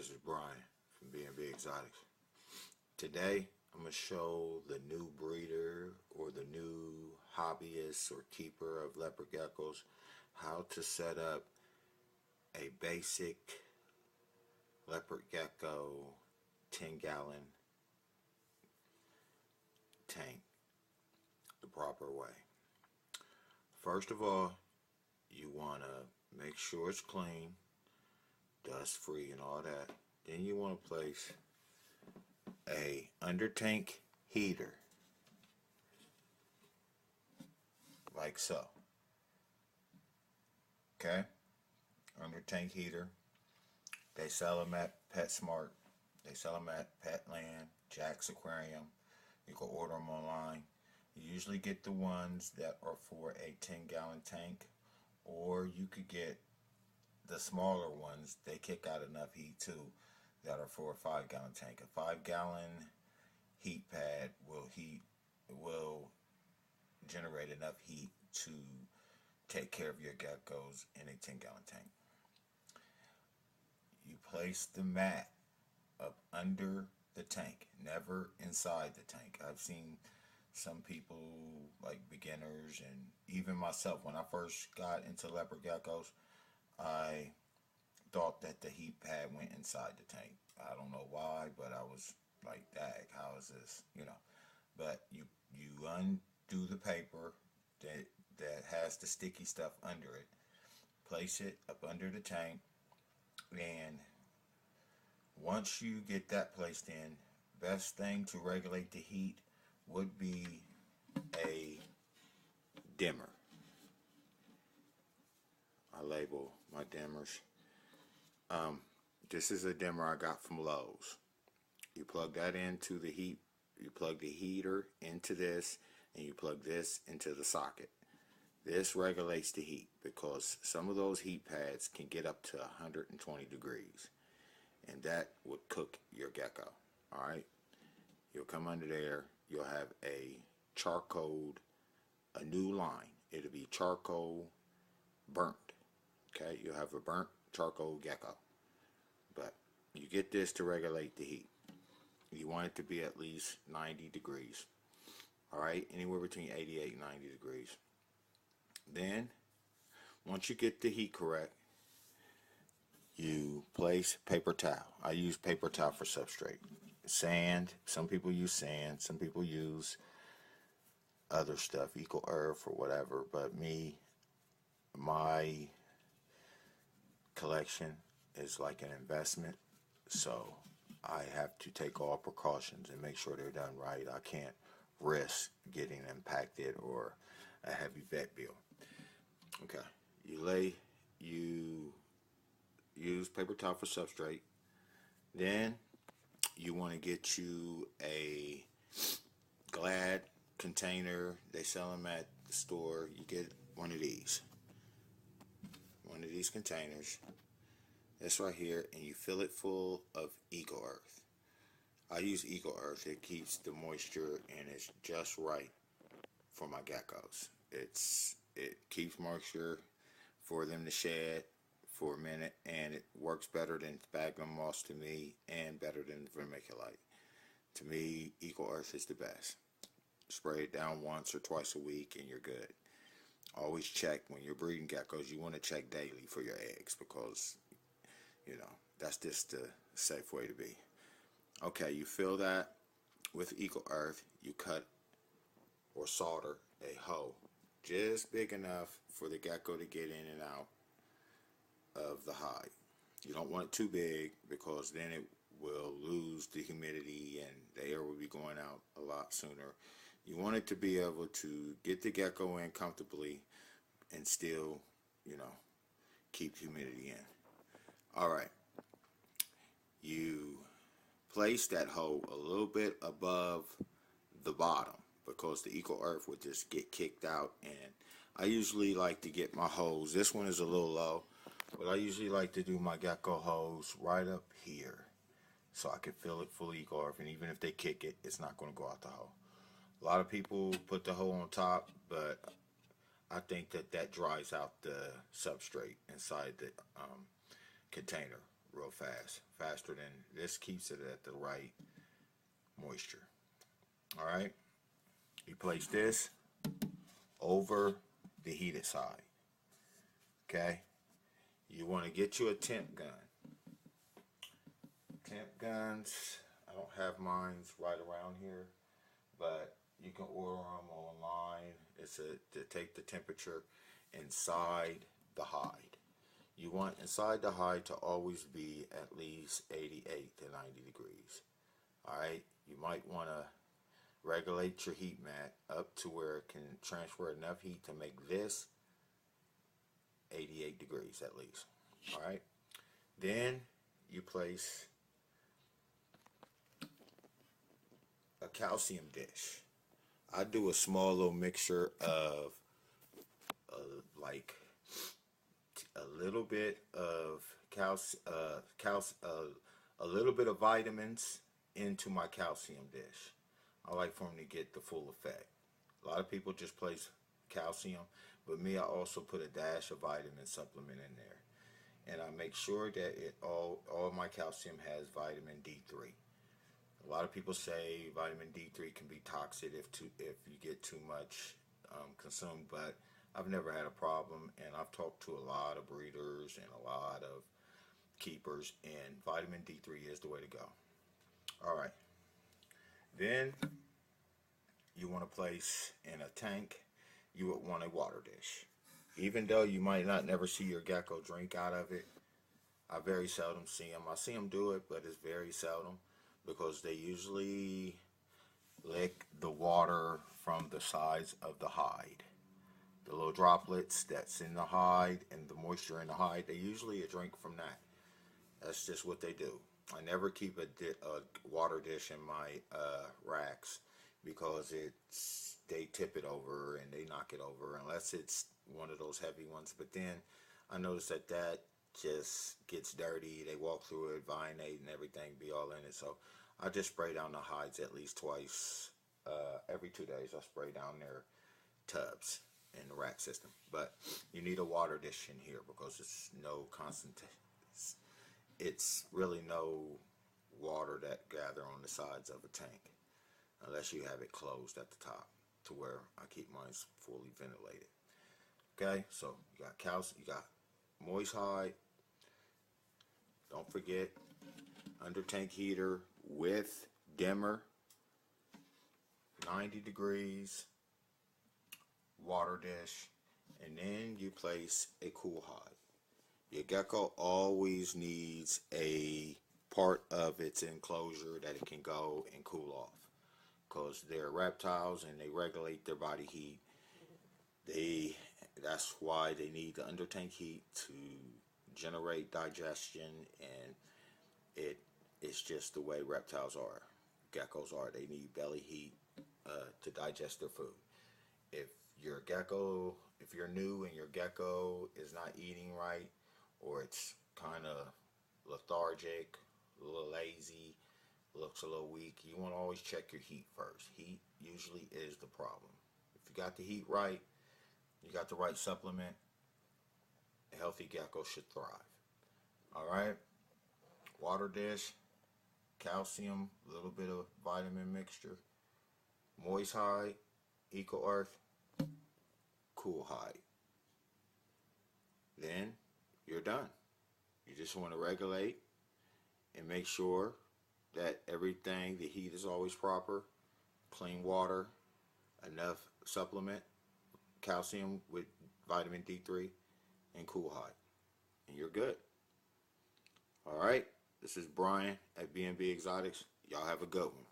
This is Brian from B&B Exotics. Today I'm going to show the new breeder or the new hobbyist or keeper of leopard geckos how to set up a basic leopard gecko 10-gallon tank the proper way. First of all, you want to make sure it's clean, dust free and all that. Then you want to place a under tank heater like so. Okay, under tank heater. They sell them at PetSmart. They sell them at Petland, Jack's Aquarium. You can order them online. You usually get the ones that are for a 10-gallon tank, or you could get the smaller ones. They kick out enough heat too, that are for a 5-gallon tank. A 5-gallon heat pad will generate enough heat to take care of your geckos in a 10-gallon tank. You place the mat up under the tank, never inside the tank. I've seen some people, like beginners and even myself, when I first got into leopard geckos, I thought that the heat pad went inside the tank. I don't know why, but I was like, dang, how is this? But you undo the paper that has the sticky stuff under it, place it up under the tank, and once you get that placed in, best thing to regulate the heat would be a dimmer. I label my dimmers. This is a dimmer I got from Lowe's. You plug that into the heat. You plug the heater into this, and you plug this into the socket. This regulates the heat because some of those heat pads can get up to 120 degrees, and that would cook your gecko. All right, you'll come under there. You'll have a charcoal, a new line. It'll be charcoal burnt. Okay, you'll have a burnt charcoal gecko. But you get this to regulate the heat. You want it to be at least 90 degrees. Alright, anywhere between 88 and 90 degrees. Then, once you get the heat correct, you place paper towel. I use paper towel for substrate. Sand, some people use sand, some people use other stuff, Eco Earth or whatever, but me, my collection is like an investment, so I have to take all precautions and make sure they're done right. I can't risk getting impacted or a heavy vet bill. Okay, you use paper towel for substrate. Then you want to get you a Glad container. They sell them at the store. You get one of these containers. This right here, and you fill it full of Eco Earth. I use Eco Earth. It keeps the moisture and it's just right for my geckos. It keeps moisture for them to shed for a minute, and it works better than sphagnum moss to me, and better than vermiculite. To me, Eco Earth is the best. Spray it down once or twice a week and you're good. Always check when you're breeding geckos. You want to check daily for your eggs because that's just the safe way to be. Okay, you fill that with Eco Earth. You cut or solder a hole just big enough for the gecko to get in and out of the hide. You don't want it too big because then it will lose the humidity and the air will be going out a lot sooner. You want it to be able to get the gecko in comfortably and still, keep humidity in. Alright. You place that hole a little bit above the bottom because the Eco Earth would just get kicked out, and I usually like to get my hose. This one is a little low, but I usually like to do my gecko hose right up here so I can fill it full of Eco Earth, and even if they kick it, it's not going to go out the hole. A lot of people put the hole on top, but I think that dries out the substrate inside the container. real fast, faster than this. Keeps it at the right moisture. All right, you place this over the heated side. Okay, you want to get you a temp gun. Temp guns, I don't have mine right around here, but you can order them online. It's to take the temperature inside the hide. You want inside the hide to always be at least 88 to 90 degrees. Alright, you might want to regulate your heat mat up to where it can transfer enough heat to make this 88 degrees at least. Alright, then you place a calcium dish. I do a small little mixture of like a little bit of a little bit of vitamins into my calcium dish. I like for them to get the full effect. A lot of people just place calcium, but me, I also put a dash of vitamin supplement in there, and I make sure that all my calcium has vitamin D3. A lot of people say vitamin D3 can be toxic if you get too much consumed, but I've never had a problem, and I've talked to a lot of breeders and a lot of keepers, and vitamin D3 is the way to go. All right, then you want to place in a tank, you would want a water dish. Even though you might not never see your gecko drink out of it, I very seldom see them. I see them do it, but it's very seldom, because they usually lick the water from the sides of the hide. The little droplets that's in the hide and the moisture in the hide, they usually drink from that. That's just what they do. I never keep a water dish in my racks, because they tip it over and they knock it over, unless it's one of those heavy ones. But then I noticed that just gets dirty. They walk through it, vinate and everything be all in it. So I just spray down the hides at least twice every 2 days. I spray down their tubs in the rack system. But you need a water dish in here, because it's no constant. It's really no water that gather on the sides of a tank, unless you have it closed at the top, to where I keep mine fully ventilated. Okay, so you got calcium, you got moist hide. Don't forget, under tank heater with dimmer, 90 degrees, water dish, and then you place a cool hide. Your gecko always needs a part of its enclosure that it can go and cool off, because they're reptiles and they regulate their body heat. That's why they need the under tank heat to generate digestion, and it's just the way reptiles are. Geckos are. They need belly heat to digest their food. If you're new and your gecko is not eating right, or it's kind of lethargic, a little lazy, looks a little weak, you want to always check your heat first. Heat usually is the problem. If you got the heat right, you got the right supplement, a healthy gecko should thrive. Alright, water dish, calcium, a little bit of vitamin mixture, moist hide, eco earth, cool hide. Then you're done. You just want to regulate and make sure that everything, the heat is always proper, clean water, enough supplement, calcium with vitamin D3, and cool hide, and you're good. Alright, this is Brian at B&B Exotics. Y'all have a good one.